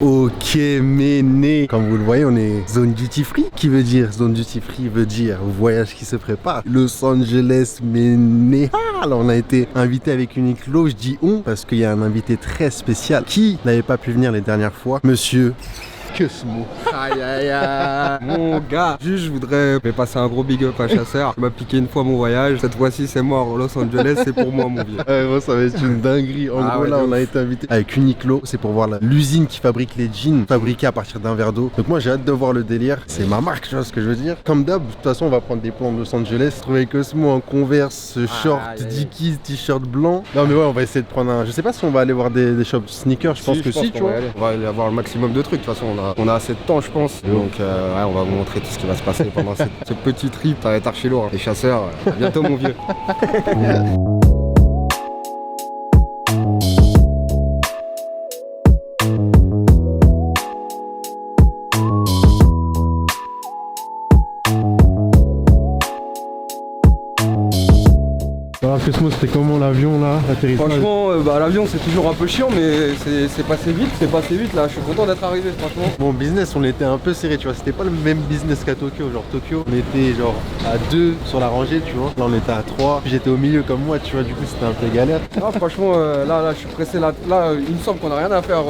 Ok, méné. Comme vous le voyez, on est zone duty free. Qui veut dire zone duty free veut dire voyage qui se prépare. Los Angeles, méné. Ah, alors on a été invité avec Uniqlo. Je dis on parce qu'il y a un invité très spécial qui n'avait pas pu venir les dernières fois. Monsieur Cosmo. Aïe aïe aïe. Mon gars, juste je voudrais passer un gros big up à Chasseur. Il m'a piqué une fois mon voyage. Cette fois-ci c'est mort. Los Angeles c'est pour moi mon vieux. Bon, ça va être une dinguerie. En gros, ouais, là, on a été invité avec Uniqlo. C'est pour voir l'usine qui fabrique les jeans fabriqués à partir d'un verre d'eau. Donc, moi, j'ai hâte de voir le délire. C'est ma marque, tu vois ce que je veux dire. Comme d'hab, de toute façon, on va prendre des plans de Los Angeles. Trouver Cosmo en Converse, short, Dickies, t-shirt blanc. Non, mais ouais, on va essayer de prendre un. Je sais pas si on va aller voir des shops sneakers. Je pense que si, tu vois. On va aller avoir le maximum de trucs. De toute façon, on a assez de temps, je pense. Donc, ouais, on va vous montrer tout ce qui va se passer pendant ce petit trip. Ça va être archi lourd. Les chasseurs, à bientôt, mon vieux. Alors Cosmo, c'était comment l'avion là, l'atterrissage? Franchement, l'avion c'est toujours un peu chiant, mais c'est passé vite là, je suis content d'être arrivé franchement. Bon, business, on était un peu serré, tu vois, c'était pas le même business qu'à Tokyo. Genre Tokyo, on était genre à 2 sur la rangée, tu vois. Là, on était à 3, puis j'étais au milieu comme moi, tu vois, du coup c'était un peu galère. Non, franchement, là je suis pressé, là il me semble qu'on a rien à faire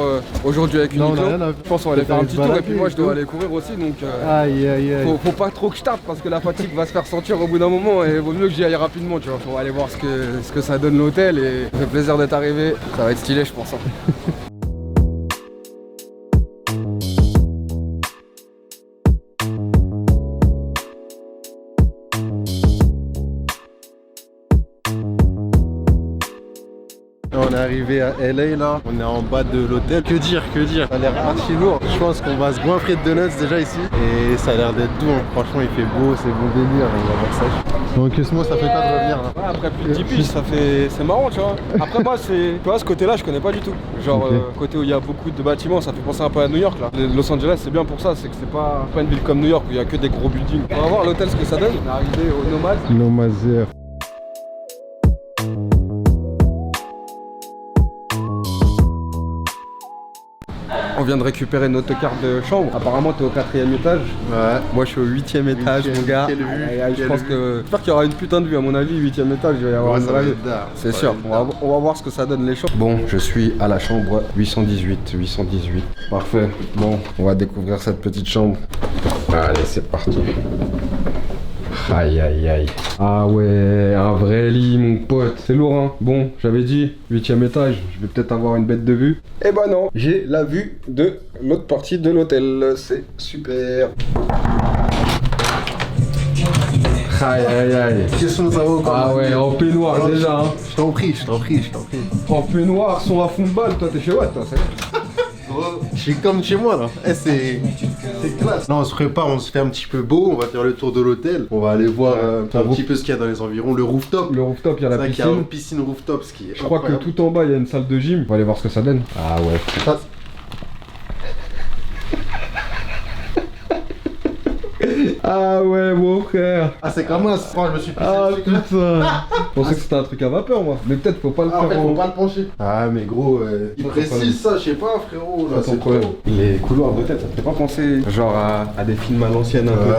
aujourd'hui avec Uniqlo. Je pense qu'on va aller faire un petit tour et puis moi je dois aller courir aussi, donc aïe aïe aïe. Faut pas trop que je tape parce que la fatigue va se faire sentir au bout d'un moment et vaut mieux que j'y aille rapidement, tu vois. Faut aller voir ce que ça donne l'hôtel et ça fait plaisir d'être arrivé, ça va être stylé je pense. On est arrivé à LA là, on est en bas de l'hôtel. Que dire, ça a l'air archi lourd. Je pense qu'on va se goinfrer de donuts déjà ici. Et ça a l'air d'être doux, hein. Franchement il fait beau, c'est bon délire, on va voir ça. Donc Cosmo, ça fait pas de revenir là. Ouais, après plus de 10 piges, c'est marrant tu vois. Après moi tu vois ce côté là je connais pas du tout. Genre côté où il y a beaucoup de bâtiments, ça fait penser un peu à New York là. Los Angeles c'est bien pour ça, c'est que c'est pas une ville comme New York où il y a que des gros buildings. On va voir l'hôtel ce que ça donne. On est arrivé au Nomad. Nomazer. On vient de récupérer notre carte de chambre. Apparemment, t'es au 4e étage. Ouais. Moi, je suis au 8e étage, mon gars. Je pense que. J'espère qu'il y aura une putain de vue. À mon avis, 8e étage, il va y avoir une vraie vue. C'est sûr. On va voir ce que ça donne les chambres. Bon, je suis à la chambre 818. Parfait. Bon, on va découvrir cette petite chambre. Allez, c'est parti. Aïe aïe aïe. Ah ouais, un vrai lit mon pote. C'est lourd hein. Bon, j'avais dit 8e étage, je vais peut-être avoir une bête de vue. Eh ben non, j'ai la vue de l'autre partie de l'hôtel. C'est super. Aïe aïe aïe. Ah ouais, en peignoir déjà hein. Je t'en prie. En peignoir, son à fond de balle, toi t'es chez Watt toi, c'est. Je suis comme chez moi là. C'est classe. Là on se prépare, on se fait un petit peu beau, on va faire le tour de l'hôtel. On va aller voir un petit peu ce qu'il y a dans les environs, le rooftop. Le rooftop, il y a la piscine. Il y a une piscine rooftop, ce qui est. Je crois que tout en bas il y a une salle de gym. On va aller voir ce que ça donne. Ah ouais. Ah ouais mon frère. Ah c'est comme ça, je me suis pissé. Ah putain. Je pensais que c'était un truc à vapeur moi. Mais peut-être faut pas le faire. En fait, faut pas le pencher. Ah mais gros, il précise ça, je sais pas frérot. Là, c'est problème. Les couloirs d'hôtel, ça te fait pas penser genre à des films à l'ancienne un peu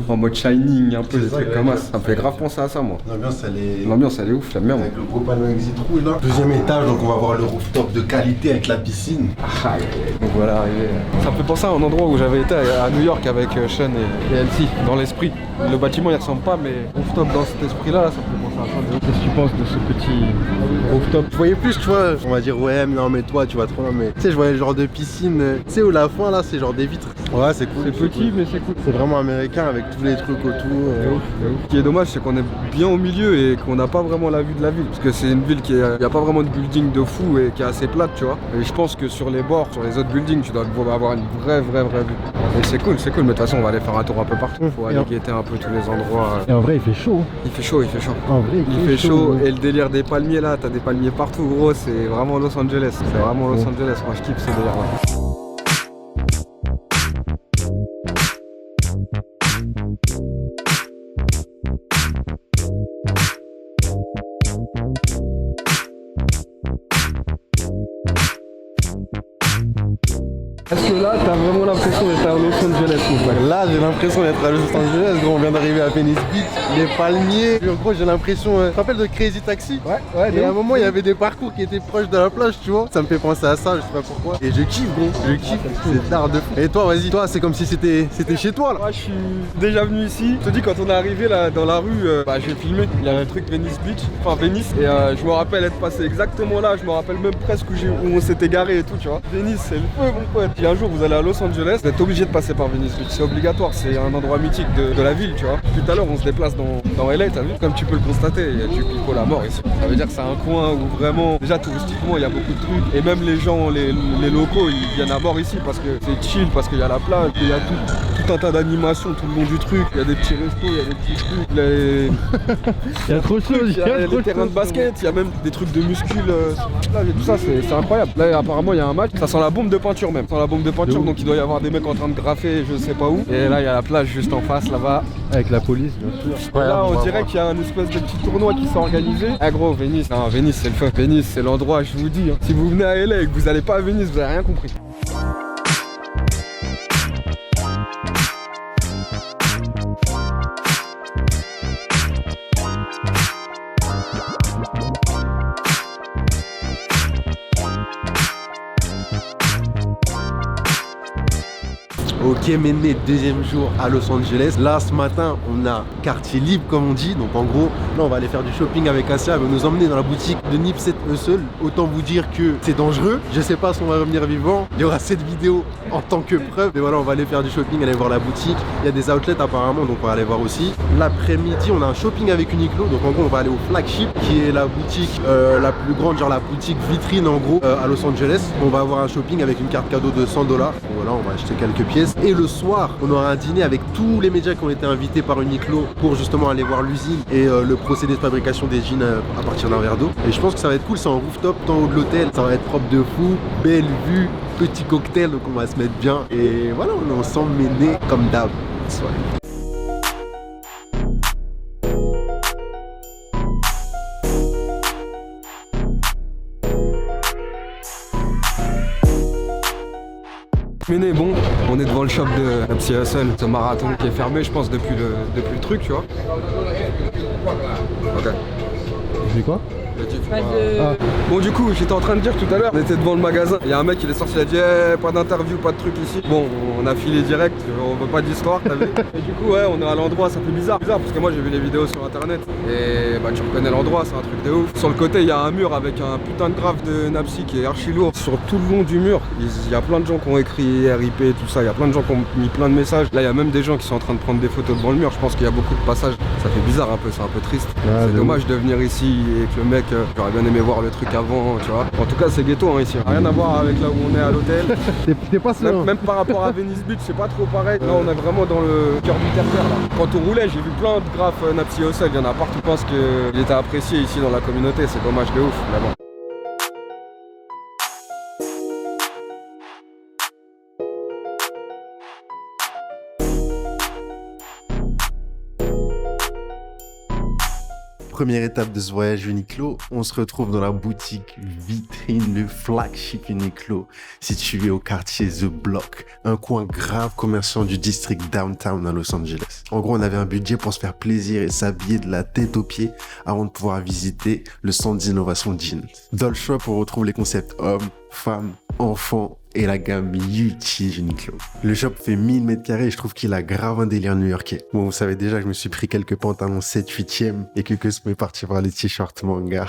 en mode Shining, un peu des trucs comme ça. Ça me fait grave penser à ça moi. L'ambiance elle est ouf, la merde. Avec le gros panneau exit rouge là. 2e étage, donc on va voir le rooftop de qualité avec la piscine. Ah donc voilà arrivé. Ça me fait penser à un endroit où j'avais été à New York avec Sean et Elsie, dans l'esprit. Le bâtiment il ressemble pas, mais rooftop dans cet esprit là, ça me fait penser à ça. Qu'est-ce que tu penses de ce petit rooftop? Je voyais plus, tu vois, on va dire ouais mais non mais toi tu vas trop loin, mais tu sais je voyais le genre de piscine, tu sais où la fin là c'est genre des vitres. Ouais c'est cool. C'est petit mais c'est cool. C'est vraiment américain avec tous les trucs autour. Ce qui est dommage c'est qu'on est bien au milieu et qu'on n'a pas vraiment la vue de la ville. Parce que c'est une ville qui est, y a pas vraiment de building de fou et qui est assez plate tu vois. Et je pense que sur les bords, sur les autres buildings, tu dois avoir une vraie vue. Et c'est cool, mais de toute façon on va aller faire un tour un peu partout. Faut aller guetter un peu tous les endroits. Et en vrai il fait chaud. Il fait chaud. En vrai il fait chaud. Et le délire des palmiers là, t'as des palmiers partout gros, c'est vraiment Los Angeles. C'est vraiment Los Angeles, moi je kiffe ce délire là. Est-ce que là, t'as vraiment l'impression d'être à Los Angeles ou pas? Là, j'ai l'impression d'être à Los Angeles. Gros, on vient d'arriver à Venice Beach, les palmiers. En gros, j'ai l'impression. Tu te rappelles de Crazy Taxi? Ouais. Et à un moment, il y avait des parcours qui étaient proches de la plage, tu vois. Ça me fait penser à ça, je sais pas pourquoi. Et je kiffe, gros. Je kiffe. C'est d'art de fou. Et toi, vas-y, toi, c'est comme si c'était chez toi, là. Moi, je suis déjà venu ici. Je te dis, quand on est arrivé là dans la rue, j'ai filmé. Il y a un truc Venice Beach, enfin Venice. Et je me rappelle être passé exactement là. Je me rappelle même presque où on s'était garé et tout, tu vois. Venice, c'est le feu, mon pote. Si un jour vous allez à Los Angeles, vous êtes obligé de passer par Venice Beach. C'est obligatoire. C'est un endroit mythique de la ville, tu vois. Tout à l'heure, on se déplace dans LA, t'as vu? Comme tu peux le constater, il y a du pico la mort ici. Ça veut dire que c'est un coin où vraiment, déjà touristiquement, il y a beaucoup de trucs. Et même les gens, les locaux, ils viennent à bord ici parce que c'est chill, parce qu'il y a la plage, il y a tout un tas d'animations tout le long du truc. Il y a des petits restos, il y a des petits trucs. Il y a trop de choses. Il y a les terrains de basket, il y a même des trucs de muscule. Là, tout ça, c'est incroyable. Là, apparemment, il y a un match. Ça sent la bombe de peinture même. Ça sent la bombe de peinture, donc il doit y avoir des mecs en train de graffer, je sais pas où. Et là, il y a la plage juste en face, là-bas. Avec la police, bien sûr. Et là, on dirait qu'il y a un espèce de petit tournoi qui s'est organisé. Ah gros, Venice, non, Venice, c'est le feu. Venice, c'est l'endroit, je vous dis. Hein. Si vous venez à LA et que vous allez pas à Venice, vous avez rien compris. Ok Méné, deuxième jour à Los Angeles. Là ce matin on a quartier libre comme on dit. Donc en gros là on va aller faire du shopping avec Asia. Elle va nous emmener dans la boutique de Nipsey Hussle. Autant vous dire que c'est dangereux. Je sais pas si on va revenir vivant. Il y aura cette vidéo en tant que preuve. Mais voilà, on va aller faire du shopping, aller voir la boutique. Il y a des outlets apparemment, donc on va aller voir aussi. L'après-midi on a un shopping avec Uniqlo. Donc en gros on va aller au flagship qui est la boutique la plus grande, genre la boutique vitrine en gros à Los Angeles. On va avoir un shopping avec une carte cadeau de 100 $. Voilà, on va acheter quelques pièces. Et le soir, on aura un dîner avec tous les médias qui ont été invités par Uniqlo pour justement aller voir l'usine et le procédé de fabrication des jeans à partir d'un verre d'eau. Et je pense que ça va être cool, c'est en rooftop, tout en haut de l'hôtel. Ça va être propre de fou, belle vue, petit cocktail, donc on va se mettre bien. Et voilà, on est ensemble, Méné comme d'hab. Soirée. Mais bon, on est devant le shop de Nipsey Hussle, ce marathon qui est fermé je pense depuis le truc, tu vois. Ok. Tu fais quoi? Bon du coup j'étais en train de dire tout à l'heure, on était devant le magasin, il y a un mec il est sorti, il a dit pas d'interview, pas de truc ici. Bon on a filé direct, on veut pas d'histoire, t'as vu. Et du coup ouais on est à l'endroit, ça fait bizarre parce que moi j'ai vu les vidéos sur internet et bah tu reconnais l'endroit, c'est un truc de ouf. Sur le côté il y a un mur avec un putain de graphe de Nipsey qui est archi lourd. Sur tout le long du mur, il y a plein de gens qui ont écrit RIP et tout ça, il y a plein de gens qui ont mis plein de messages. Là il y a même des gens qui sont en train de prendre des photos devant le mur, je pense qu'il y a beaucoup de passages. Ça fait bizarre un peu, c'est un peu triste. Ouais, c'est dommage de venir ici et que le mec, j'aurais bien aimé voir le truc avant, tu vois. En tout cas, c'est ghetto hein, ici. Rien à voir avec là où on est à l'hôtel. T'es pas sûr. Même par rapport à Venice Beach, c'est pas trop pareil. Là, on est vraiment dans le cœur du terre-terre là. Quand on roulait, j'ai vu plein de graphes Nipsey Hussle. Il y en a partout. Je pense qu'il était apprécié ici dans la communauté. C'est dommage de ouf. Mais bon. Première étape de ce voyage Uniqlo, on se retrouve dans la boutique vitrine, le flagship Uniqlo, situé au quartier The Block, un coin grave commerçant du district downtown à Los Angeles. En gros, on avait un budget pour se faire plaisir et s'habiller de la tête aux pieds avant de pouvoir visiter le centre d'innovation Jeans. Dans le shop, on retrouve les concepts hommes, femmes, enfants et la gamme Ulti Uniqlo. Le shop fait 1000 m² et je trouve qu'il a grave un délire new-yorkais. Bon, vous savez déjà que je me suis pris quelques pantalons 7/8e et que je pouvais partir voir les t-shirts manga.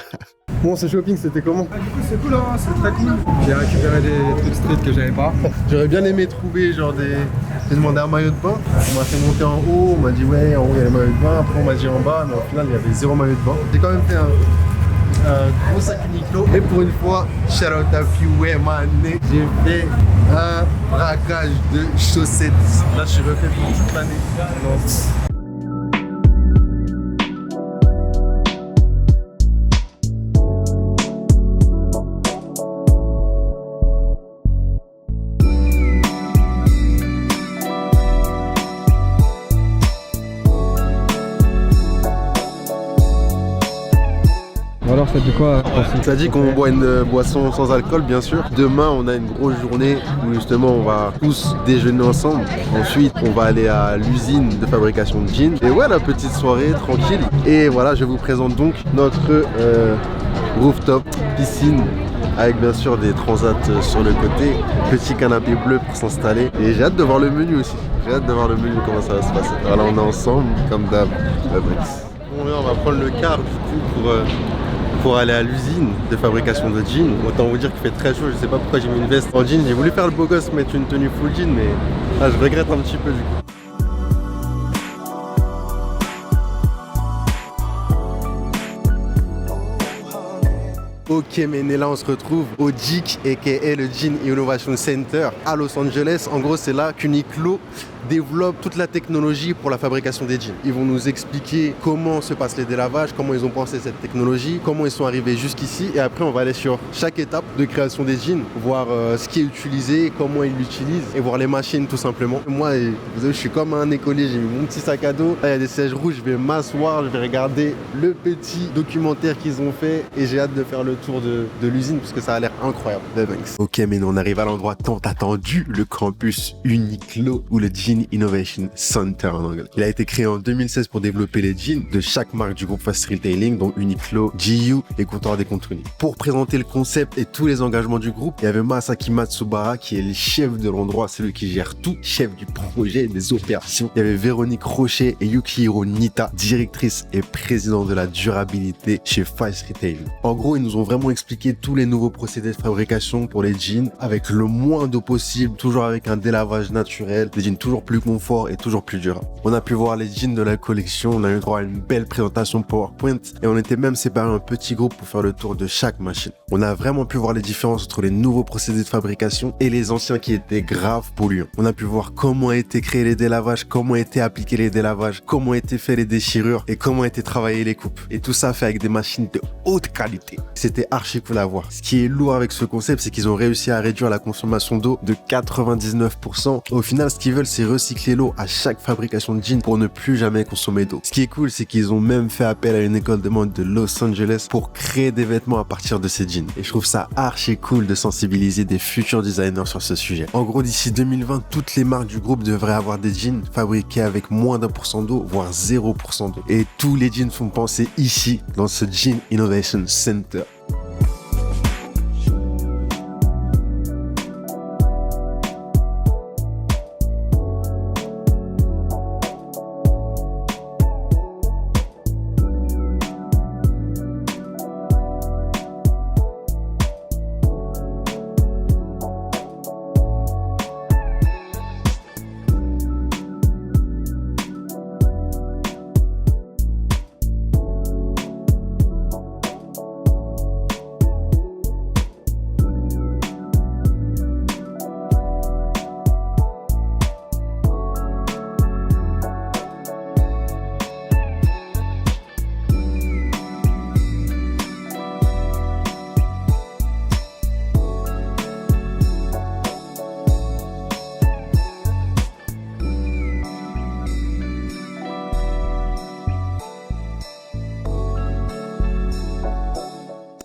Bon, ce shopping, c'était comment? Du coup, c'est cool, hein, c'est très cool. J'ai récupéré des trucs street que j'avais pas. J'aurais bien aimé trouver genre des... J'ai demandé un maillot de bain, on m'a fait monter en haut, on m'a dit ouais, en haut il y a les maillots de bain, après on m'a dit en bas, mais au final il y avait 0 maillot de bain. J'ai quand même fait un gros sac Uniqlo et pour une fois, shout out à Fioué Mané, j'ai fait un braquage de chaussettes. Là je suis refait pour toute l'année. Voilà, alors ça dit quoi? Ça dit qu'on boit une boisson sans alcool, bien sûr. Demain, on a une grosse journée où justement on va tous déjeuner ensemble. Ensuite, on va aller à l'usine de fabrication de gin. Et ouais, la petite soirée tranquille. Et voilà, je vous présente donc notre rooftop piscine avec bien sûr des transats sur le côté, petit canapé bleu pour s'installer. Et j'ai hâte de voir le menu aussi. J'ai hâte de voir le menu, comment ça va se passer. Voilà, on est ensemble comme d'hab. Bon, on va prendre le car du coup pour aller à l'usine de fabrication de jeans. Autant vous dire qu'il fait très chaud, je sais pas pourquoi j'ai mis une veste en jean. J'ai voulu faire le beau gosse, mettre une tenue full jean, mais là je regrette un petit peu du coup. Ok, mais là on se retrouve au JIC, aka le Gin Innovation Center à Los Angeles. En gros, c'est là qu'Uniqlo développe toute la technologie pour la fabrication des jeans. Ils vont nous expliquer comment se passent les délavages, comment ils ont pensé cette technologie, comment ils sont arrivés jusqu'ici. Et après, on va aller sur chaque étape de création des jeans, voir ce qui est utilisé, comment ils l'utilisent et voir les machines tout simplement. Moi, vous savez, je suis comme un écolier, j'ai mis mon petit sac à dos. Là, il y a des sièges rouges, je vais m'asseoir, je vais regarder le petit documentaire qu'ils ont fait et j'ai hâte de faire le tour de l'usine parce que ça a l'air incroyable. Ok, mais on arrive à l'endroit tant attendu, le campus Uniqlo ou le Gin Innovation Center en anglais. Il a été créé en 2016 pour développer les jeans de chaque marque du groupe Fast Retailing, dont Uniqlo, GU et Comptoir Décontrôlé. Pour présenter le concept et tous les engagements du groupe, il y avait Masaki Matsubara qui est le chef de l'endroit, celui qui gère tout, chef du projet, des opérations. Il y avait Véronique Rocher et Yukihiro Nita, directrice et président de la durabilité chez Fast Retailing. En gros, ils nous ont vraiment expliqué tous les nouveaux procédés de fabrication pour les jeans avec le moins d'eau possible, toujours avec un délavage naturel, des jeans toujours plus confort et toujours plus durable. On a pu voir les jeans de la collection, on a eu droit à une belle présentation PowerPoint et on était même séparés en petits groupes pour faire le tour de chaque machine. On a vraiment pu voir les différences entre les nouveaux procédés de fabrication et les anciens qui étaient grave polluants. On a pu voir comment ont été créés les délavages, comment ont été appliqués les délavages, comment ont été faits les déchirures et comment ont été travaillées les coupes. Et tout ça fait avec des machines de haute qualité. C'était archi cool à voir. Ce qui est lourd avec ce concept, c'est qu'ils ont réussi à réduire la consommation d'eau de 99%. Au final, ce qu'ils veulent, c'est recycler l'eau à chaque fabrication de jeans pour ne plus jamais consommer d'eau. Ce qui est cool, c'est qu'ils ont même fait appel à une école de mode de Los Angeles pour créer des vêtements à partir de ces jeans. Et je trouve ça archi cool de sensibiliser des futurs designers sur ce sujet. En gros, d'ici 2020, toutes les marques du groupe devraient avoir des jeans fabriqués avec moins d'1% d'eau, voire 0% d'eau. Et tous les jeans sont pensés ici, dans ce Gin Innovation Center.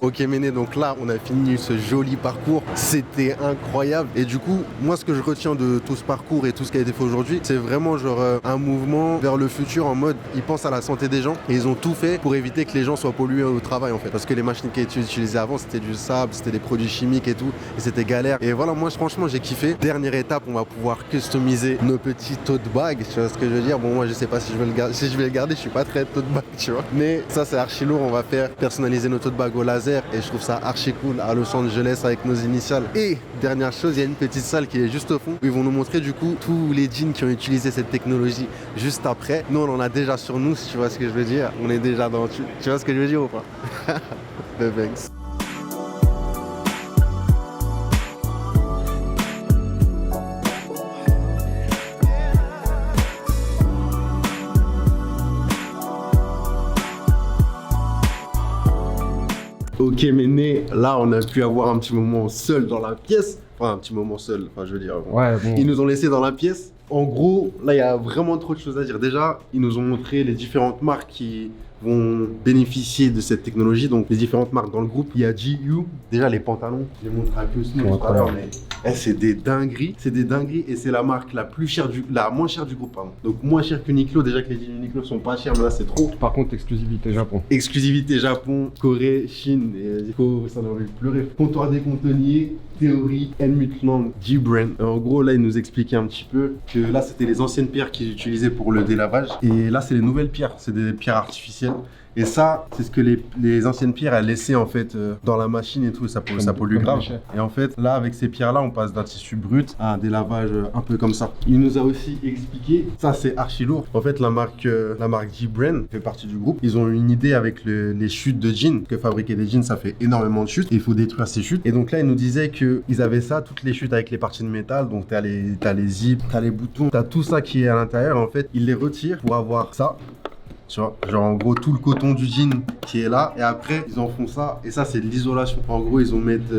Ok Méné, donc là on a fini ce joli parcours, c'était incroyable et du coup moi ce que je retiens de tout ce parcours et tout ce qui a été fait aujourd'hui, c'est vraiment genre un mouvement vers le futur en mode ils pensent à la santé des gens et ils ont tout fait pour éviter que les gens soient pollués au travail en fait, parce que les machines qui étaient utilisées avant c'était du sable, c'était des produits chimiques et tout et c'était galère. Et voilà, moi franchement j'ai kiffé. Dernière étape, on va pouvoir customiser nos petits tote bags, tu vois ce que je veux dire. Bon, moi je sais pas si je vais le garder, si je vais le garder, je suis pas très tote bag, tu vois, mais ça c'est archi lourd. On va faire personnaliser nos tote bags au laser et je trouve ça archi cool à Los Angeles avec nos initiales. Et dernière chose, il y a une petite salle qui est juste au fond où ils vont nous montrer du coup tous les jeans qui ont utilisé cette technologie juste après. Nous on en a déjà sur nous, si tu vois ce que je veux dire. On est déjà dans, tu vois ce que je veux dire ou pas? The thanks. Ok Méné, là on a pu avoir un petit moment seul dans la pièce. Enfin un petit moment seul, enfin je veux dire. Ouais, bon. Ils nous ont laissé dans la pièce. En gros, là il y a vraiment trop de choses à dire. Déjà, ils nous ont montré les différentes marques qui vont bénéficier de cette technologie. Donc les différentes marques dans le groupe, il y a GU, déjà les pantalons, je les montre à Cosmo tout à l'heure, mais c'est des dingueries, et c'est la marque la moins chère du groupe, pardon. Donc moins chère qu'Uniqlo, déjà que les jeans Uniqlo sont pas chers, mais là c'est trop. Par contre, exclusivité Japon. Exclusivité Japon, Corée, Chine, et ça n'a envie de pleurer. Comptoir des contenus, Théorie, Helmutland, G-Brand. En gros, là, il nous expliquait un petit peu que là, c'était les anciennes pierres qu'ils utilisaient pour le délavage. Et là, c'est les nouvelles pierres. C'est des pierres artificielles. Et ça, c'est ce que les anciennes pierres elles laissaient en fait dans la machine et tout, ça pollue grave. Et en fait, là, avec ces pierres-là, on passe d'un tissu brut à un délavage un peu comme ça. Il nous a aussi expliqué, ça c'est archi lourd. En fait, la marque G-Brand fait partie du groupe. Ils ont une idée avec les chutes de jeans, que fabriquer des jeans, ça fait énormément de chutes. Et il faut détruire ces chutes. Et donc là, il nous disait qu'ils avaient ça, toutes les chutes avec les parties de métal. Donc t'as les zips, t'as les boutons, t'as tout ça qui est à l'intérieur. En fait, ils les retirent pour avoir ça. Tu vois, genre en gros tout le coton du jean qui est là et après ils en font ça et ça c'est de l'isolation. En gros ils en mettent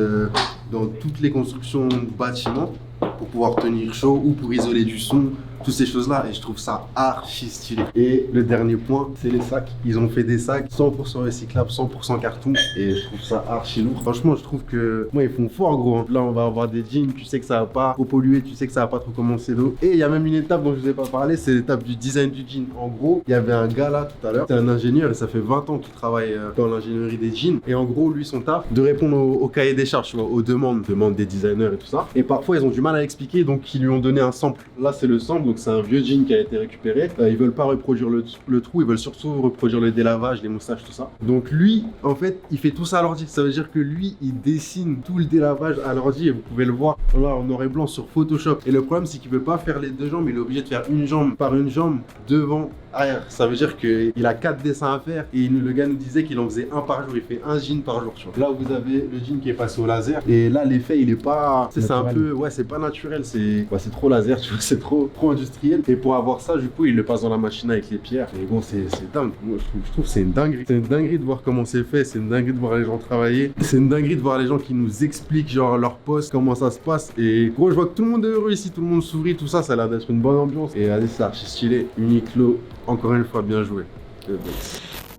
dans toutes les constructions de bâtiments pour pouvoir tenir chaud ou pour isoler du son, toutes ces choses là et je trouve ça archi stylé. Et le dernier point c'est les sacs. Ils ont fait des sacs 100% recyclables, 100% carton et je trouve ça archi lourd. Franchement je trouve que moi ils font fort gros. Là on va avoir des jeans, tu sais que ça va pas trop polluer, tu sais que ça va pas trop commencer d'eau. Et il y a même une étape dont je vous ai pas parlé, c'est l'étape du design du jean. En gros il y avait un gars là tout à l'heure, c'est un ingénieur et ça fait 20 ans qu'il travaille dans l'ingénierie des jeans. Et en gros lui son taf de répondre au cahier des charges, tu vois, aux demandes des designers et tout ça. Et parfois ils ont du mal à expliquer donc ils lui ont donné un sample. Là c'est le sample, donc c'est un vieux jean qui a été récupéré. Ils veulent pas reproduire le trou, ils veulent surtout reproduire le délavage, les moussages, tout ça. Donc lui, en fait, il fait tout ça à l'ordi. Ça veut dire que lui, il dessine tout le délavage à l'ordi et vous pouvez le voir là en noir et blanc sur Photoshop. Et le problème, c'est qu'il peut pas faire les deux jambes, il est obligé de faire une jambe par une jambe devant. Arrière. Ça veut dire qu'il a 4 dessins à faire et le gars nous disait qu'il en faisait un par jour, il fait un jean par jour. Tu vois. Là vous avez le jean qui est passé au laser et là l'effet il est pas, c'est un peu, ouais c'est pas naturel, c'est trop laser, tu vois, c'est trop industriel et pour avoir ça du coup il le passe dans la machine avec les pierres et bon c'est dingue. Moi je trouve c'est une dinguerie. C'est une dinguerie de voir comment c'est fait, c'est une dinguerie de voir les gens travailler, c'est une dinguerie de voir les gens qui nous expliquent genre leur poste, comment ça se passe et gros je vois que tout le monde est heureux ici, tout le monde sourit, tout ça, ça a l'air d'être une bonne ambiance et allez c'est archi stylé. Uniqlo, encore une fois, bien joué.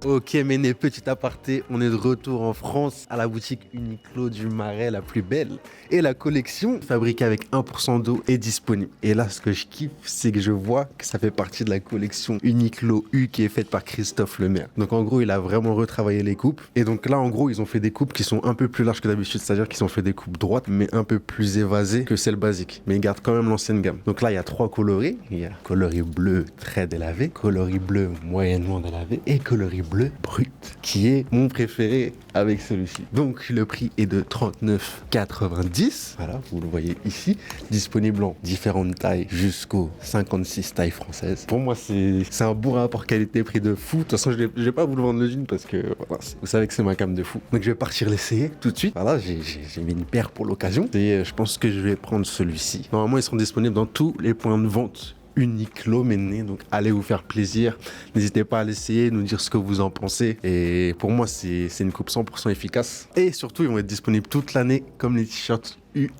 Ok Méné, petit aparté, on est de retour en France à la boutique Uniqlo du Marais, la plus belle. Et la collection fabriquée avec 1% d'eau est disponible. Et là, ce que je kiffe, c'est que je vois que ça fait partie de la collection Uniqlo U qui est faite par Christophe Lemaire. Donc en gros, il a vraiment retravaillé les coupes. Et donc là, en gros, ils ont fait des coupes qui sont un peu plus larges que d'habitude. C'est-à-dire qu'ils ont fait des coupes droites, mais un peu plus évasées que celles basiques. Mais ils gardent quand même l'ancienne gamme. Donc là, il y a 3 coloris. Il y a coloris bleu très délavé, coloris bleu moyennement délavé et coloris bleu brut, qui est mon préféré avec celui-ci. Donc le prix est de 39,90. Voilà, vous le voyez ici, disponible en différentes tailles jusqu'aux 56 tailles françaises. Pour moi, c'est un bon rapport qualité-prix de fou. De toute façon, je vais pas vous le vendre le jean parce que voilà, vous savez que c'est ma cam de fou. Donc je vais partir l'essayer tout de suite. Voilà, j'ai mis une paire pour l'occasion et je pense que je vais prendre celui-ci. Normalement, ils seront disponibles dans tous les points de vente Uniqlo Méné, donc allez vous faire plaisir, n'hésitez pas à l'essayer, nous dire ce que vous en pensez et pour moi c'est une coupe 100% efficace et surtout ils vont être disponibles toute l'année comme les t-shirts U.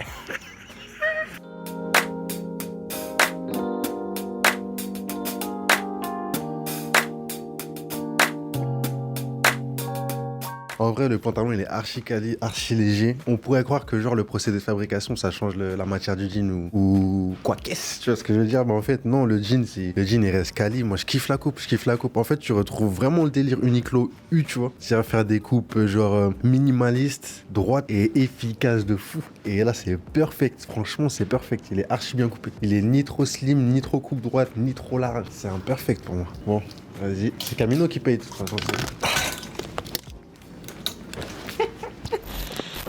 En vrai, le pantalon, il est archi quali, archi léger. On pourrait croire que genre le procédé de fabrication, ça change la matière du jean ou quoi qu'est-ce, tu vois ce que je veux dire? Mais en fait, non, le jean, il reste quali. Moi, je kiffe la coupe. En fait, tu retrouves vraiment le délire Uniqlo U, tu vois. C'est à faire des coupes genre minimalistes, droites et efficaces de fou. Et là, c'est perfect. Franchement, c'est perfect. Il est archi bien coupé. Il est ni trop slim, ni trop coupe droite, ni trop large. C'est un perfect pour moi. Bon, vas-y. C'est Camino qui paye de toute façon.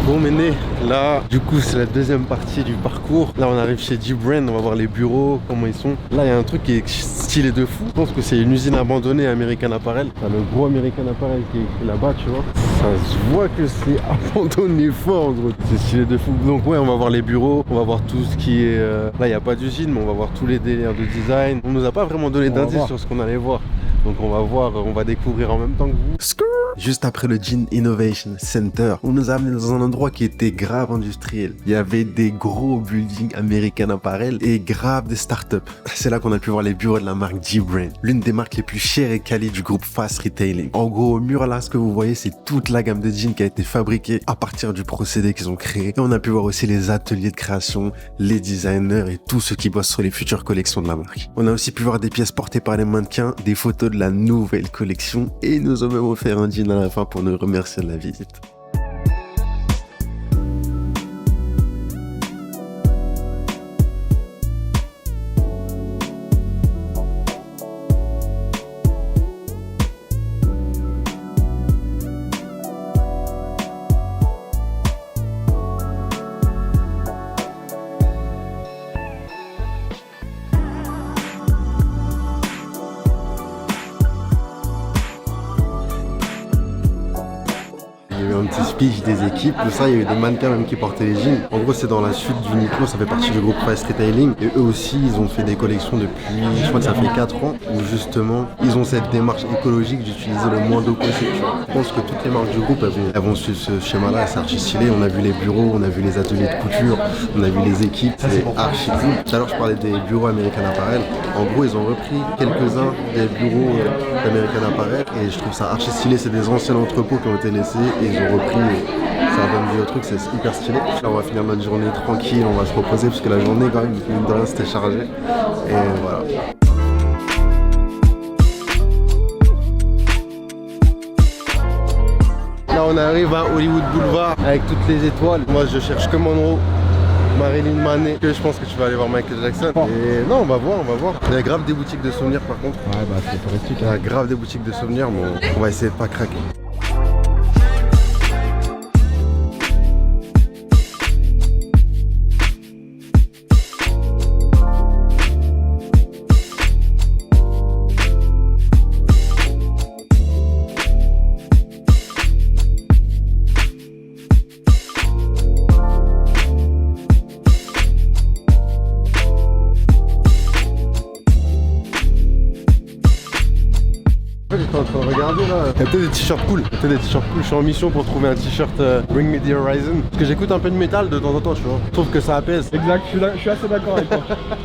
Bon Méné, là du coup c'est la deuxième partie du parcours. Là on arrive chez G-Brand, on va voir les bureaux, comment ils sont. Là il y a un truc qui est stylé de fou. Je pense que c'est une usine abandonnée American Apparel. Enfin, le gros American Apparel qui est écrit là-bas, tu vois. Ça se voit que c'est abandonné fort gros. C'est stylé de fou. Donc ouais, on va voir les bureaux, on va voir tout ce qui est... Là il n'y a pas d'usine mais on va voir tous les délires de design. On nous a pas vraiment donné d'indice sur ce qu'on allait voir. Donc on va voir, on va découvrir en même temps que vous. juste après le Jean Innovation Center. On nous a amené dans un endroit qui était grave industriel. Il y avait des gros buildings American Apparel et grave des startups. C'est là qu'on a pu voir les bureaux de la marque G-Brand, l'une des marques les plus chères et qualies du groupe Fast Retailing. En gros, au mur là, ce que vous voyez, c'est toute la gamme de jeans qui a été fabriquée à partir du procédé qu'ils ont créé. Et on a pu voir aussi les ateliers de création, les designers et tous ceux qui bossent sur les futures collections de la marque. On a aussi pu voir des pièces portées par les mannequins, des photos de la nouvelle collection et ils nous ont même offert un jean à la fin pour nous remercier de la visite. Un petit speech des équipes, tout ça, il y a eu des mannequins même qui portaient les jeans. En gros, c'est dans la suite d'Uniqlo, ça fait partie du groupe Fast Retailing. Et eux aussi, ils ont fait des collections depuis, je crois que ça fait 4 ans, où justement, ils ont cette démarche écologique d'utiliser le moins d'eau possible. Je pense que toutes les marques du groupe, elles vont suivre ce schéma-là, c'est archi stylé. On a vu les bureaux, on a vu les ateliers de couture, on a vu les équipes, c'est archi cool. Tout à l'heure, je parlais des bureaux American Apparel. En gros, ils ont repris quelques-uns des bureaux d'American Apparel et je trouve ça archi stylé. C'est des anciens entrepôts qui ont été laissés et ils ont repris. Ça donne vie au truc, c'est hyper stylé. Là, on va finir notre journée tranquille, on va se reposer parce que la journée, quand même, mine de rien, c'était chargé. Et voilà. Là, on arrive à Hollywood Boulevard avec toutes les étoiles. Moi, je cherche que Monroe, Marilyn Mann, que je pense que tu vas aller voir Michael Jackson. Et non, on va voir. Il y a grave des boutiques de souvenirs par contre. Ouais, bah c'est touristique. Il y a grave des boutiques de souvenirs, mais on va essayer de pas craquer. J'étais en train de regarder là, il y a peut-être des t-shirts cool, je suis en mission pour trouver un t-shirt Bring Me The Horizon. Parce que j'écoute un peu de métal de temps en temps, tu vois. Je trouve que ça apaise. Exact, je suis assez d'accord avec toi.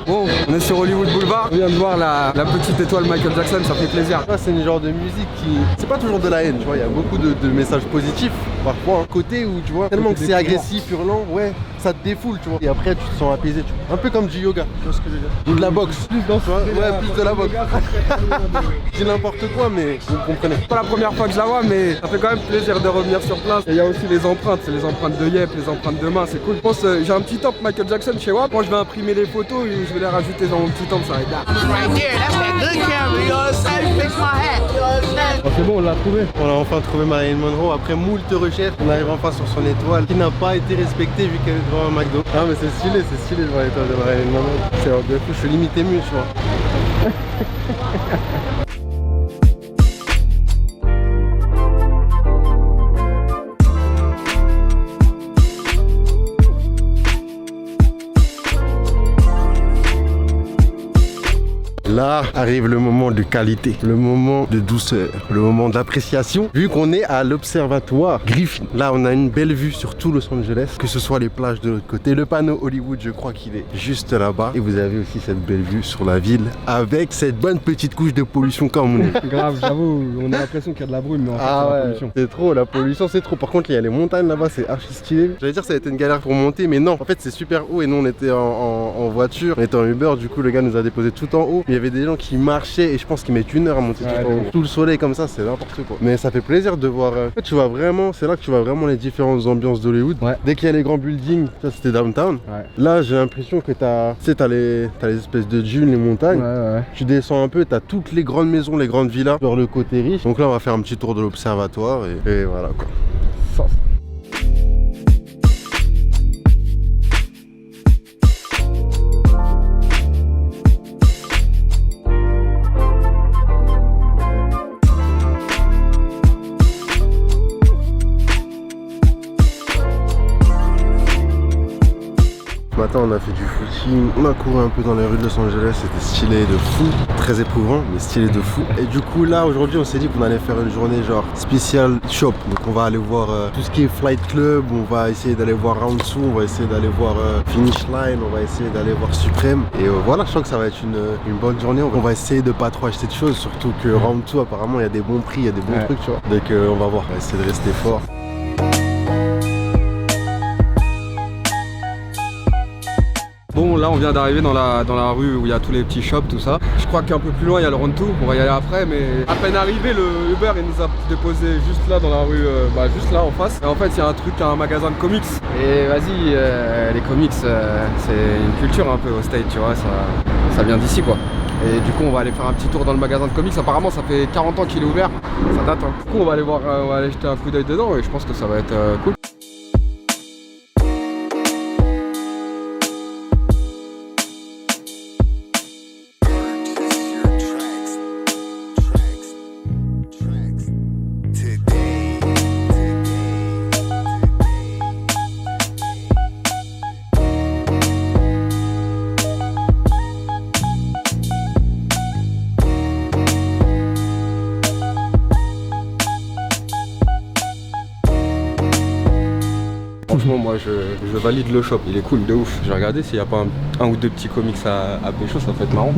Bon, on est sur Hollywood Boulevard, on vient de voir la petite étoile Michael Jackson, ça fait plaisir. C'est une genre de musique qui... C'est pas toujours de la haine, tu vois, il y a beaucoup de messages positifs. Parfois un côté où tu vois, tellement que c'est agressif, hurlant, ouais, ça te défoule, tu vois. Et après tu te sens apaisé, tu vois. Un peu comme du yoga, tu vois ce que je veux dire. Ou de la boxe. Plus dans ce plus de la boxe. Je dis n'importe quoi, mais vous comprenez. C'est pas la première fois que je la vois, mais ça fait quand même plaisir de revenir sur place. Et il y a aussi les empreintes, c'est les empreintes de Yep, les empreintes de main, c'est cool. Je pense j'ai un petit top Michael Jackson chez WAP. Moi je vais imprimer les photos et je vais les rajouter dans mon petit top, ça va être là. C'est bon, on l'a trouvé. On a enfin trouvé Marilyn Monroe après moult recherches. On arrive enfin sur son étoile qui n'a pas été respectée vu qu'elle est devant un McDo. Ah mais c'est stylé de voir l'étoile de Marilyn Monroe. C'est hors de fou, je suis limite ému, tu vois. Là arrive le moment de qualité, le moment de douceur, le moment d'appréciation. Vu qu'on est à l'observatoire Griffin, là on a une belle vue sur tout Los Angeles, que ce soit les plages de l'autre côté. Le panneau Hollywood, je crois qu'il est juste là-bas. Et vous avez aussi cette belle vue sur la ville avec cette bonne petite couche de pollution comme on est. Grave, j'avoue, on a l'impression qu'il y a de la brume, mais en fait c'est la pollution. C'est trop, la pollution c'est trop. Par contre, il y a les montagnes là-bas, c'est archi stylé. J'allais dire ça a été une galère pour monter, mais non. En fait, c'est super haut et nous on était en voiture, on était en Uber, du coup le gars nous a déposé tout en haut. Il y avait des gens qui marchaient et je pense qu'ils mettent 1 heure à monter tout en haut. Tout le soleil comme ça, c'est n'importe quoi. Mais ça fait plaisir de voir. En fait, tu vois vraiment, c'est là que tu vois vraiment les différentes ambiances d'Hollywood. Ouais. Dès qu'il y a les grands buildings, ça c'était downtown. Ouais. Là, j'ai l'impression que t'as les espèces de dunes, les montagnes. Ouais. Tu descends un peu, t'as toutes les grandes maisons, les grandes villas vers le côté riche. Donc là, on va faire un petit tour de l'observatoire et voilà quoi. Ça. matin, on a fait du footing, on a couru un peu dans les rues de Los Angeles, c'était stylé de fou, très éprouvant, mais stylé de fou. Et du coup, là, aujourd'hui, on s'est dit qu'on allait faire une journée genre spéciale shop. Donc, on va aller voir tout ce qui est Flight Club, on va essayer d'aller voir Round 2, on va essayer d'aller voir Finish Line, on va essayer d'aller voir Supreme. Et voilà, je sens que ça va être une bonne journée. On va essayer de pas trop acheter de choses, surtout que Round 2, apparemment, il y a des bons prix, il y a des bons trucs, tu vois. Donc, on va voir, on va essayer de rester fort. Bon, là on vient d'arriver dans la rue où il y a tous les petits shops, tout ça. Je crois qu'un peu plus loin il y a le Round 2, on va y aller après, mais à peine arrivé, le Uber il nous a déposé juste là dans la rue, juste là en face. Et en fait il y a un magasin de comics. Et vas-y, les comics c'est une culture un peu au States, tu vois, ça vient d'ici quoi. Et du coup on va aller faire un petit tour dans le magasin de comics. Apparemment ça fait 40 ans qu'il est ouvert, ça date hein. Du coup on va aller voir, on va aller jeter un coup d'œil dedans et je pense que ça va être cool. Franchement moi je valide le shop, il est cool de ouf. J'ai regardé s'il n'y a pas un ou deux petits comics à pécho, ça peut être marrant.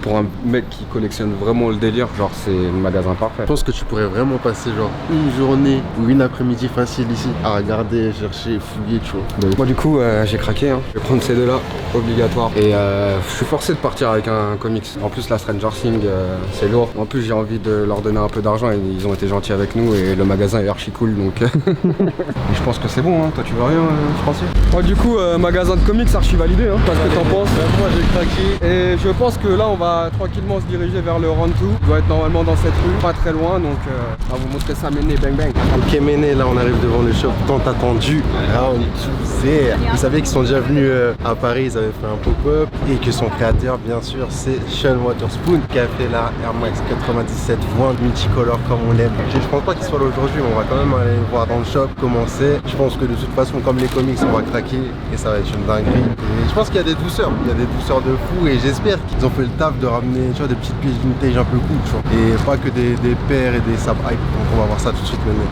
Pour un mec qui collectionne vraiment le délire, genre c'est le magasin parfait. Je pense que tu pourrais vraiment passer genre une journée ou une après-midi facile ici à regarder, chercher, fouiller, tu vois. Moi du coup j'ai craqué hein. Je vais prendre ces deux là, obligatoire. Et je suis forcé de partir avec un comics. En plus la Stranger Things c'est lourd. En plus j'ai envie de leur donner un peu d'argent et ils ont été gentils avec nous et le magasin est archi cool donc. Et je pense que c'est bon hein, toi tu veux rien Français. Moi du coup magasin de comics archi validé hein. Qu'est-ce que t'en penses? Moi j'ai craqué. Et je pense que là on va tranquillement se diriger vers le Round 2. Il doit être normalement dans cette rue, pas très loin donc on va vous montrer ça Méné bang bang. Ok Méné, là on arrive devant le shop tant attendu Round 2 There. Vous savez qu'ils sont déjà venus à Paris, ils avaient fait un pop-up et que son créateur bien sûr c'est Sean Wotherspoon qui a fait la Air Max 97 One multicolore comme on l'aime. Je pense pas qu'il soit là aujourd'hui mais on va quand même aller voir dans le shop comment c'est. Je pense que de toute façon comme les comics on va craquer et ça va être une dinguerie. Et je pense qu'il y a des douceurs, de fou et j'espère qu'ils ont fait le taf de ramener tu vois, des petites pièces vintage un peu cool tu vois. Et pas que des paires et des sub hype. Donc on va voir ça tout de suite maintenant.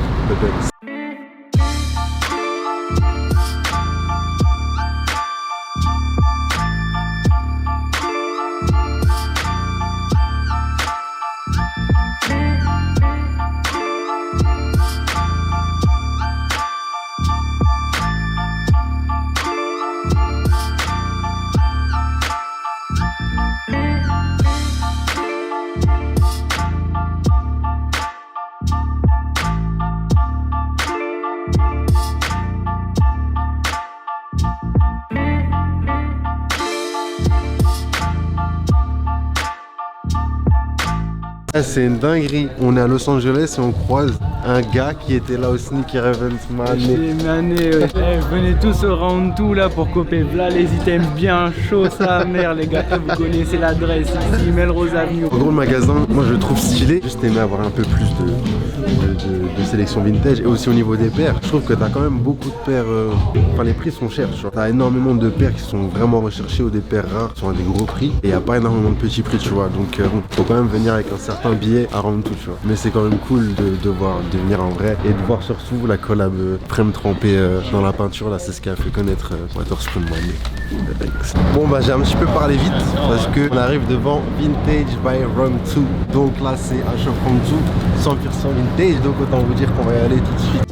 C'est une dinguerie, on est à Los Angeles et on croise un gars qui était là au Sneaker Event Mané. Venez tous au Round 2 là pour coper là les items bien chauds, sa mère les gars, vous connaissez l'adresse ici, Melrose Avenue. En gros le magasin, moi je le trouve stylé, juste aimé avoir un peu plus de sélection vintage et aussi au niveau des paires, je trouve que t'as quand même beaucoup de paires, enfin les prix sont chers, t'as énormément de paires qui sont vraiment recherchées ou des paires rares qui sont à des gros prix et il n'y a pas énormément de petits prix tu vois, donc bon, faut quand même venir avec un certain billet à Round 2 tu vois, mais c'est quand même cool de venir en vrai et de voir surtout la collab Frame trempée dans la peinture là, c'est ce qui a fait connaître Wotherspoon. Bon bah j'ai un petit peu parlé vite parce que on arrive devant Vintage by Round 2, donc là c'est un shop Round 2 100% vintage, donc autant vous dire qu'on va y aller tout de suite.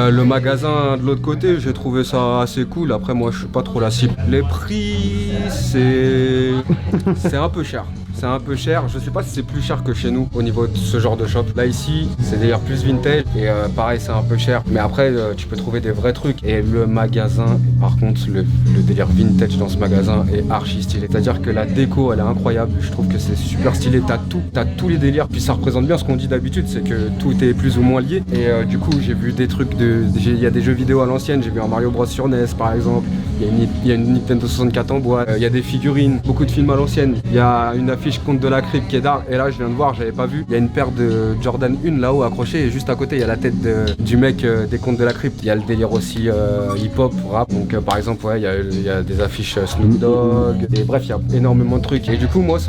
Le magasin de l'autre côté, j'ai trouvé ça assez cool. Après, moi, je suis pas trop la cible. Les prix, c'est un peu cher. C'est un peu cher, je sais pas si c'est plus cher que chez nous au niveau de ce genre de shop. Là ici, c'est d'ailleurs plus vintage et pareil c'est un peu cher. Mais après tu peux trouver des vrais trucs. Et le magasin, par contre, le délire vintage dans ce magasin est archi stylé. C'est-à-dire que la déco elle est incroyable, je trouve que c'est super stylé, t'as tous les délires. Puis ça représente bien ce qu'on dit d'habitude, c'est que tout est plus ou moins lié. Et du coup j'ai vu des trucs il y a des jeux vidéo à l'ancienne, j'ai vu un Mario Bros sur NES par exemple. Il y a une Nintendo 64 en bois, il y a des figurines, beaucoup de films à l'ancienne. Il y a une affiche Conte de la Crypte qui est d'art, et là je viens de voir, j'avais pas vu, il y a une paire de Jordan 1 là-haut accrochée, et juste à côté il y a la tête du mec des Contes de la Crypte. Il y a le délire aussi hip-hop, rap, donc par exemple ouais, il y a des affiches Snoop Dogg, et bref il y a énormément de trucs. Et du coup moi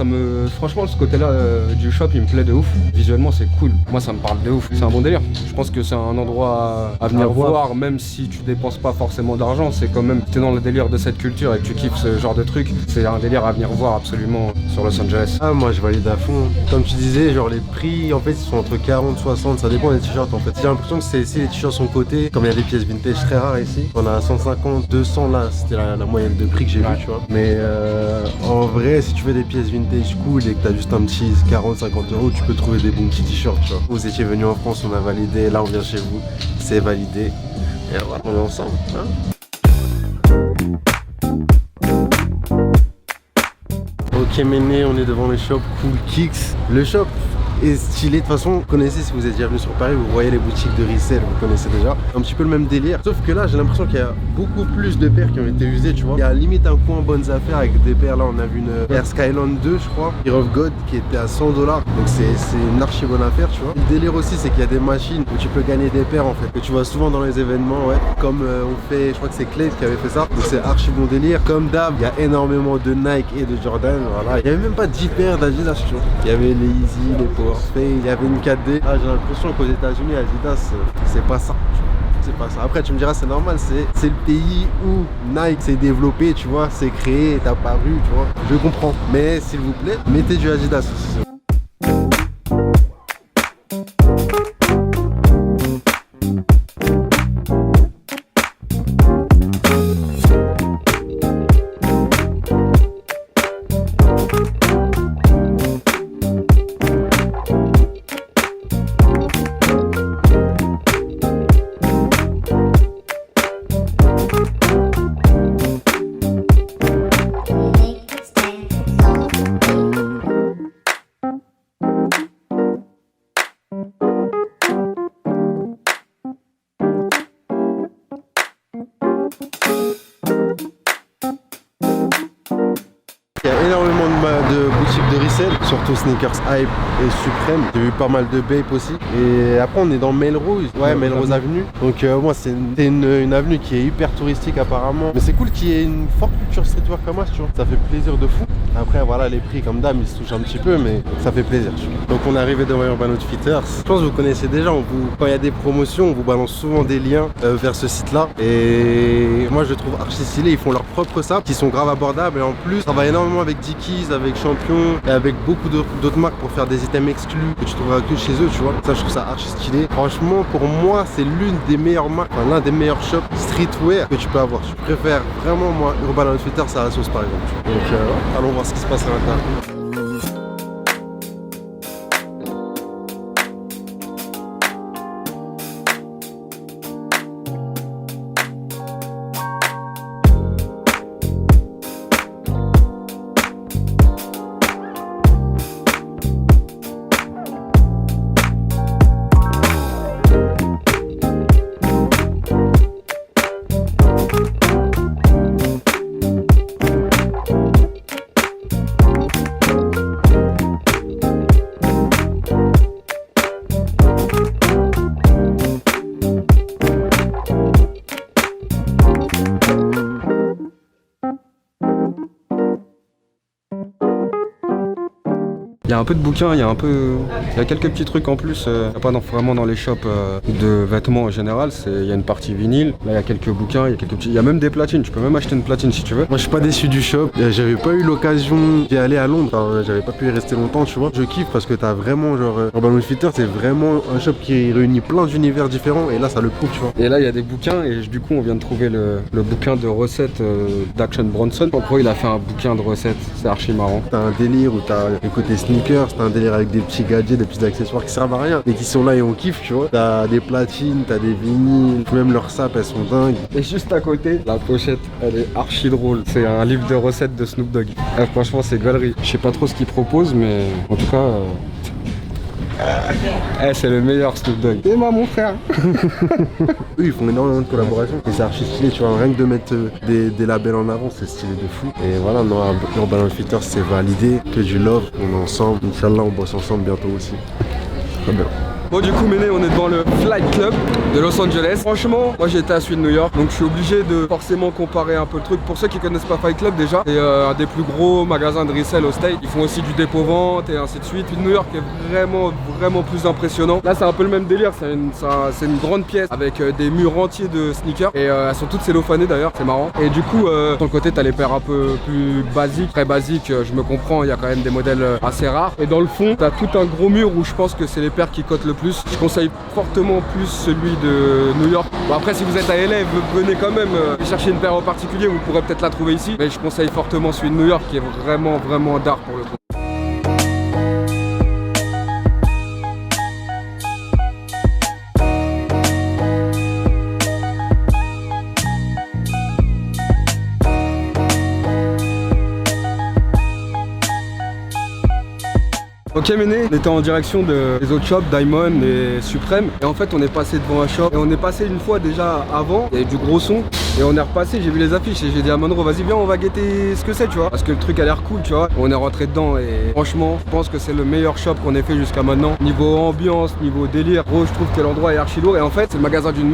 franchement ce côté-là du shop il me plaît de ouf, visuellement c'est cool, moi ça me parle de ouf, c'est un bon délire. Je pense que c'est un endroit à venir voir, même si tu dépenses pas forcément d'argent, c'est quand même, t'es dans le délire de cette culture et que tu kiffes ce genre de truc, c'est un délire à venir voir absolument sur Los Angeles. Ah moi je valide à fond. Comme tu disais, genre les prix en fait ils sont entre 40 60, ça dépend des t-shirts en fait. J'ai l'impression que si les t-shirts sont cotés, comme il y a des pièces vintage très rares ici, on a 150, 200 là, c'était la moyenne de prix que j'ai vu, tu vois. Mais en vrai, si tu veux des pièces vintage cool et que t'as juste un petit 40-50 euros, tu peux trouver des bons petits t-shirts, tu vois. Vous étiez venu en France, on a validé, là on vient chez vous, c'est validé. Et voilà, on est ensemble, hein. Ok Méné, on est devant le shop Cool Kicks. Le shop est stylé, de toute façon, vous connaissez, si vous êtes déjà venu sur Paris, vous voyez les boutiques de resell, vous connaissez déjà. Un petit peu le même délire, sauf que là j'ai l'impression qu'il y a beaucoup plus de paires qui ont été usées, tu vois. Il y a limite un coin bonnes affaires avec des paires, là on a vu une Air Skyline 2 je crois, Year of God qui était à 100 $, donc c'est une archi bonne affaire, tu vois. Le délire aussi c'est qu'il y a des machines où tu peux gagner des paires en fait, que tu vois souvent dans les événements, ouais. Comme on fait, je crois que c'est Clay qui avait fait ça, donc c'est archi bon délire. Comme d'hab, il y a énormément de Nike et de Jordan, voilà. Il y avait même pas 10 paires d'Adidas, tu vois. Il y avait les Yeezy, les Powerface, il y avait une 4D. Ah, j'ai l'impression qu'aux États-Unis, Adidas, c'est pas ça. C'est pas ça. Après, tu me diras, c'est normal, c'est le pays où Nike s'est développé, tu vois, c'est créé, est apparu, tu vois. Je comprends. Mais s'il vous plaît, mettez du Adidas aussi. Il y a énormément de boutiques de resell, surtout Sneakers Hype et Supreme. J'ai vu pas mal de Bape aussi. Et après on est dans Melrose, ouais, Melrose Avenue. Donc moi c'est une avenue qui est hyper touristique apparemment. Mais c'est cool qu'il y ait une forte culture streetwear comme ça, tu vois. Ça fait plaisir de fou. Après voilà, les prix comme d'hab ils se touchent un petit peu, mais ça fait plaisir, tu vois. Donc on est arrivé devant Urban Outfitters. Je pense que vous connaissez déjà, quand il y a des promotions, on vous balance souvent des liens vers ce site là. Et moi je trouve archi stylé, ils font leurs propres sapes qui sont grave abordables et en plus ça va énormément avec Dickies, avec Champion et avec beaucoup d'autres marques pour faire des items exclus que tu trouveras que chez eux, tu vois. Ça je trouve ça archi stylé. Franchement pour moi c'est l'une des meilleures marques, enfin l'un des meilleurs shops streetwear que tu peux avoir. Je préfère vraiment moi Urban Outfitters à la sauce par exemple, tu vois. Donc allons voir ce qui se passe à l'intérieur. Il y a un peu de bouquins, il y a quelques petits trucs en plus. Il n'y a pas vraiment dans les shops de vêtements en général. Il y a une partie vinyle. Là, il y a quelques bouquins, il y a même des platines. Tu peux même acheter une platine si tu veux. Moi, je suis pas déçu du shop. J'avais pas eu l'occasion d'y aller à Londres. Enfin, j'avais pas pu y rester longtemps, tu vois. Je kiffe parce que t'as vraiment, genre, Urban Outfitters, c'est vraiment un shop qui réunit plein d'univers différents. Et là, ça le prouve, tu vois. Et là, il y a des bouquins. Et du coup, on vient de trouver le bouquin de recettes d'Action Bronson. En gros, il a fait un bouquin de recettes. C'est archi marrant. T'as un délire où t'as le côté sneakers, t'as un délire avec des petits gadgets, des petits accessoires qui servent à rien et qui sont là et on kiffe, tu vois. T'as des platines, t'as des vinyles, même leurs sapes, elles sont dingues. Et juste à côté, la pochette, elle est archi drôle. C'est un livre de recettes de Snoop Dogg. Franchement, c'est gaulerie. Je sais pas trop ce qu'il propose, mais en tout cas... c'est le meilleur Snoop Dogg. C'est moi mon frère. Eux ils font énormément de collaborations et c'est archi stylé, tu vois, rien que de mettre des labels en avant, c'est stylé de fou. Et voilà, non, Urban Outfitters c'est validé, que du love, on est ensemble, Inch'Allah on bosse ensemble bientôt aussi. Très bien. Bon du coup Méné, on est devant le Flight Club de Los Angeles. Franchement, moi j'ai été à celui de New York, donc je suis obligé de forcément comparer un peu le truc. Pour ceux qui connaissent pas Flight Club déjà, c'est un des plus gros magasins de resell au States. Ils font aussi du dépôt-vente et ainsi de suite. Celui de New York est vraiment plus impressionnant. Là c'est un peu le même délire, c'est une grande pièce avec des murs entiers de sneakers. Et elles sont toutes cellophanées d'ailleurs, c'est marrant. Et du coup, sur le côté t'as les paires un peu plus basiques, très basiques, je me comprends, il y a quand même des modèles assez rares. Et dans le fond, t'as tout un gros mur où je pense que c'est les paires qui cotent le plus. Je conseille fortement plus celui de New York. Bon après si vous êtes à LA, venez quand même chercher une paire en particulier, vous pourrez peut-être la trouver ici. Mais je conseille fortement celui de New York qui est vraiment d'art pour le coup. Ok Méné, on était en direction des autres shops, Diamond et Supreme. Et en fait on est passé devant un shop et on est passé une fois déjà avant, il y avait du gros son. Et on est repassé, j'ai vu les affiches et j'ai dit à Monroe vas-y viens on va guetter ce que c'est tu vois. Parce que le truc a l'air cool tu vois. On est rentré dedans et franchement je pense que c'est le meilleur shop qu'on ait fait jusqu'à maintenant. Niveau ambiance, niveau délire, gros je trouve que l'endroit est archi lourd. Et en fait c'est le magasin d'une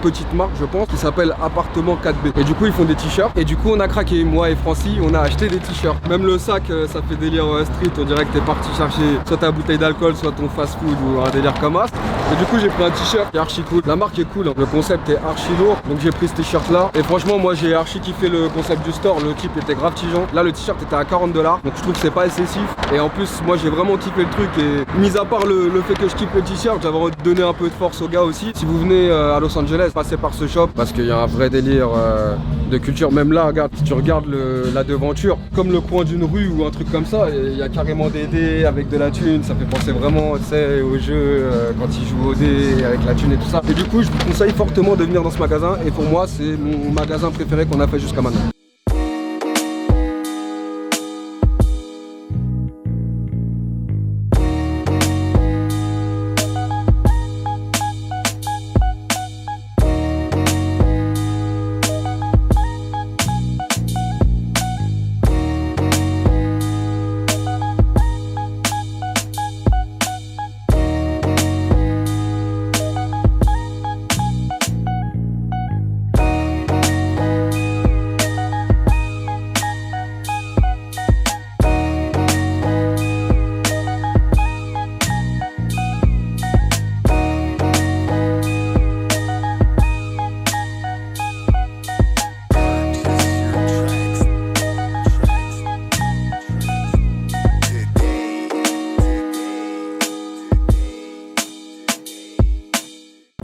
petite marque je pense, qui s'appelle Appartement 4B. Et du coup ils font des t-shirts. Et du coup on a craqué, moi et Francy, on a acheté des t-shirts. Même le sac ça fait délire street, on dirait que t'es parti chercher soit ta bouteille d'alcool, soit ton fast food ou un délire comme ça. Et du coup j'ai pris un t-shirt qui est archi cool. La marque est cool, hein. Le concept est archi lourd. Donc j'ai pris ce t-shirt là. Et franchement moi j'ai archi kiffé le concept du store. Le type était grave tigeant. Là le t-shirt était à 40$. Donc je trouve que c'est pas excessif. Et en plus moi j'ai vraiment kiffé le truc. Et mis à part le fait que je kiffe le t-shirt, j'avais envie de donner un peu de force aux gars aussi. Si vous venez à Los Angeles, passez par ce shop parce qu'il y a un vrai délire de culture. Même là regarde, si tu regardes la devanture, comme le coin d'une rue ou un truc comme ça, il y a carrément des dés avec de la thune. Ça fait penser vraiment tu sais au jeu quand ils jouent au dés avec la thune et tout ça. Et du coup je vous conseille fortement de venir dans ce magasin. Et pour moi c'est mon magasin préféré qu'on a fait jusqu'à maintenant.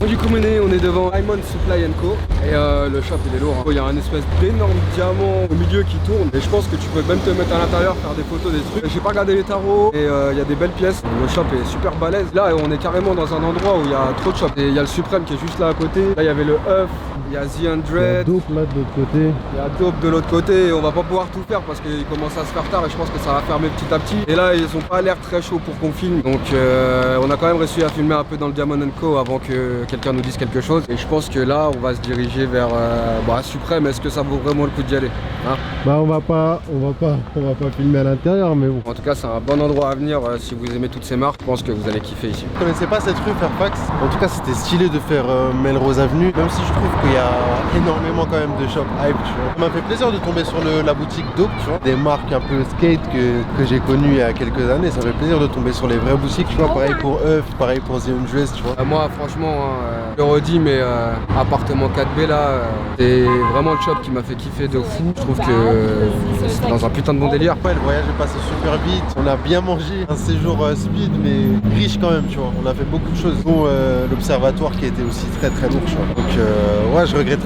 Du coup Méné, on est devant Diamond Supply & Co. Et le shop il est lourd, hein. Il y a un espèce d'énorme diamant au milieu qui tourne. Et je pense que tu peux même te mettre à l'intérieur, faire des photos, des trucs. J'ai pas regardé les tarots et il y a des belles pièces. Le shop est super balèze. Là on est carrément dans un endroit où il y a trop de shops. Et il y a le Supreme qui est juste là à côté. Là il y avait le Huff, il y a The 100. Il y a Dope là de l'autre côté. Il y a Dope de l'autre côté. Et on va pas pouvoir tout faire parce qu'il commence à se faire tard et je pense que ça va fermer petit à petit. Et là ils ont pas l'air très chauds pour qu'on filme. Donc on a quand même réussi à filmer un peu dans le Diamond & Co avant que quelqu'un nous dise quelque chose. Et je pense que là on va se diriger vers Supreme. Est-ce que ça vaut vraiment le coup d'y aller hein? Bah on va pas filmer à l'intérieur mais bon. En tout cas c'est un bon endroit à venir si vous aimez toutes ces marques. Je pense que vous allez kiffer ici. Je connaissais pas cette rue Fairfax. En tout cas c'était stylé de faire Melrose Avenue. Même si je trouve qu'il y a énormément quand même de shop hype, tu vois. Ça m'a fait plaisir de tomber sur la boutique Dope, tu vois. Des marques un peu skate que j'ai connues il y a quelques années. Ça fait plaisir de tomber sur les vraies boutiques, tu vois. Pareil pour Euf, pareil pour The Undressed, tu vois. Moi, franchement, je le redis, mais appartement 4B là, c'est vraiment le shop qui m'a fait kiffer de fou. Je trouve que c'est dans un putain de bon délire. Ouais, le voyage est passé super vite. On a bien mangé. Un séjour speed, mais riche quand même, tu vois. On a fait beaucoup de choses. Dont l'observatoire qui était aussi très très lourd, tu vois. Donc ouais, je regrette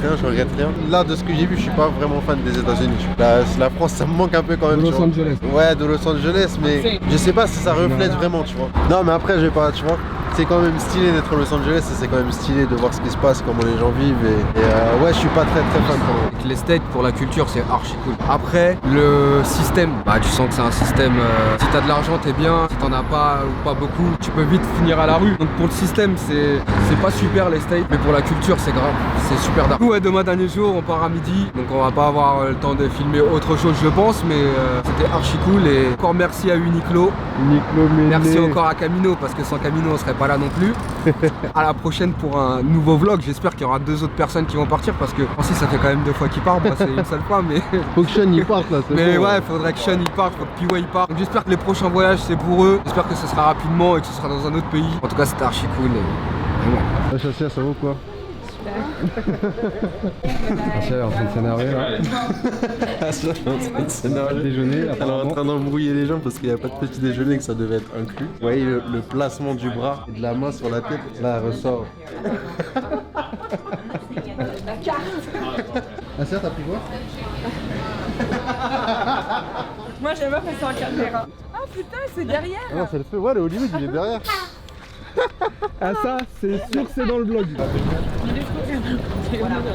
rien. Là, de ce que j'ai vu, je suis pas vraiment fan des États-Unis. La France, ça me manque un peu quand même. De Los Angeles. Ouais, de Los Angeles, mais je sais pas si ça reflète vraiment, tu vois. Non, mais après, j'ai pas, tu vois. C'est quand même stylé d'être à Los Angeles et c'est quand même stylé de voir ce qui se passe, comment les gens vivent et ouais, je suis pas très fan quand même. Les States pour la culture c'est archi cool. Après le système, bah tu sens que c'est un système, si t'as de l'argent t'es bien, si t'en as pas ou pas beaucoup, tu peux vite finir à la rue. Donc pour le système c'est pas super les States, mais pour la culture c'est grave, c'est super dark. Ouais, demain dernier jour on part à midi, donc on va pas avoir le temps de filmer autre chose je pense, mais c'était archi cool et encore merci à Uniqlo. Merci encore à Camino parce que sans Camino on serait pas là non plus. À la prochaine pour un nouveau vlog. J'espère qu'il y aura 2 autres personnes qui vont partir parce que Francis ça fait quand même 2 fois qu'il part, moi c'est une seule fois mais. Faut que Sean y parte là, c'est mais bon, ouais, faudrait que Sean y parte, faut que PY y parte. Donc j'espère que les prochains voyages c'est pour eux. J'espère que ce sera rapidement et que ce sera dans un autre pays. En tout cas c'était archi cool et ouais. La chassière ça vaut quoi? Elle est en train de s'énerver là. Elle est en train de s'énerver. Déjeuner, elle est en train d'embrouiller les gens parce qu'il n'y a pas de petit déjeuner, que ça devait être inclus. Vous voyez le placement du bras et de la main sur la tête, là elle ressort. La carte. Ah certes, t'as pris quoi? Moi j'aime pas passer en caméra. Ah putain, c'est derrière. Ah non, c'est le feu. Ouais, le Hollywood il est derrière. Ah ça, c'est sûr que c'est dans le vlog.